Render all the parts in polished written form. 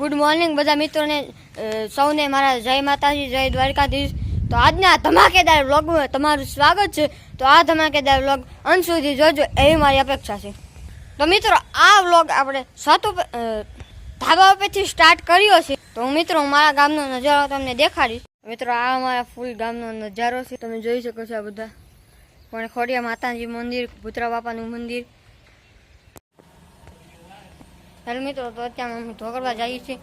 Good morning બધા મિત્રોને સૌને મારા જય માતાજી જય દ્વારકાધીશ। તો આજના ધમાકેદાર વ્લોગમાં તમારું સ્વાગત છે। તો આ ધમાકેદાર વ્લોગ અંત સુધી જોજો એવી મારી અપેક્ષા છે। તો મિત્રો આ વ્લોગ આપણે ધાબા ઉપરથી સ્ટાર્ટ કર્યો છે। તો મિત્રો મારા ગામનો નજારો તમને દેખાડીશ। મિત્રો આ અમારા ફૂલ ગામનો નજારો છે, તમે જોઈ શકો છો। આ બધા પણ ખોડિયા માતાજી મંદિર, ભૂતરા બાપાનું મંદિર। હેલો મિત્રો, તો અત્યારે અમે ધોકડવા જઈએ છીએ।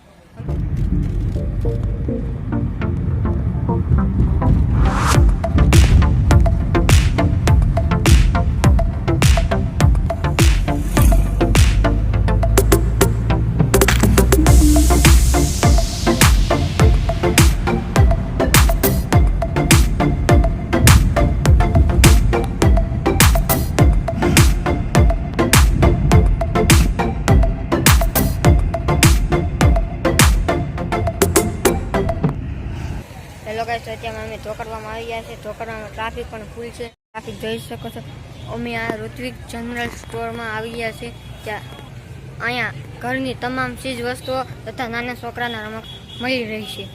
હેલો ગાઈસ, તો અત્યારે અમે ધોકડવામાં આવી ગયા છે। ધોકડવામાં ટ્રાફિક પણ ફૂલ છે, ટ્રાફિક જોઈ શકો છો। અમે આ ઋત્વિક જનરલ સ્ટોરમાં આવી ગયા છે, ત્યાં અહીંયા ઘરની તમામ ચીજ વસ્તુઓ તથા નાના છોકરાના રમત મળી રહી છે।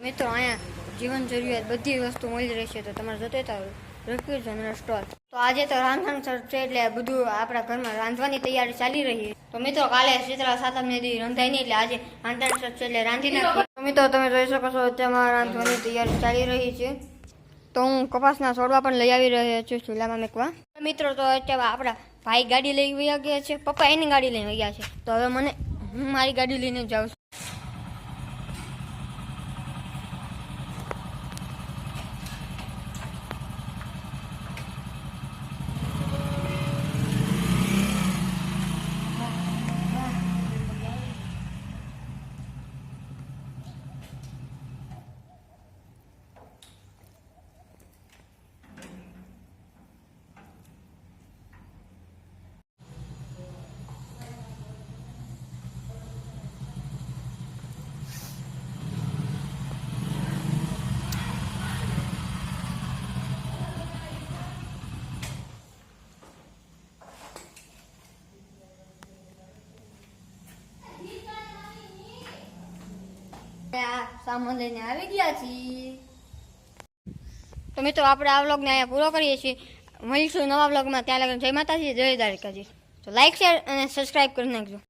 મિત્રો અહીંયા જીવન જરૂરિયાત બધી વસ્તુ મળી રહેશે। તો તમારે જોતે તો ઋત્વિક જનરલ સ્ટોર। તો આજે તો રાંધણ છે, એટલે બધું આપણા ઘરમાં રાંધવાની તૈયારી ચાલી રહી છે। તો મિત્રો કાલે શીતળા સાતમને દી રંધાઈ નહીં, એટલે આજે રાંધણ છે, એટલે રાંધી નાખીએ। તો મિત્રો તમે જોઈ શકો છો તેમાં રાંધવાની તૈયારી ચાલી રહી છે। તો હું કપાસના છોડવા પણ લઈ આવી રહ્યો છું ચૂલામાં મેકવા। મિત્રો તો અત્યારે આપણા ભાઈ ગાડી લઈ ગયા છે, પપ્પા એની ગાડી લઈને ગયા છે। તો હવે હું મારી ગાડી લઈને જાઉં છું। સામાન લઈને આવી ગયા છીએ। તો મિત્રો આપણે આ વ્લોગને અહીંયા પૂરો કરીએ છીએ। મળીશું નવા વ્લોગમાં, ત્યાં લગન જય માતાજી જય દ્વારકાધીશ। તો લાઈક, શેર અને સબસ્ક્રાઈબ કરી નાખજો।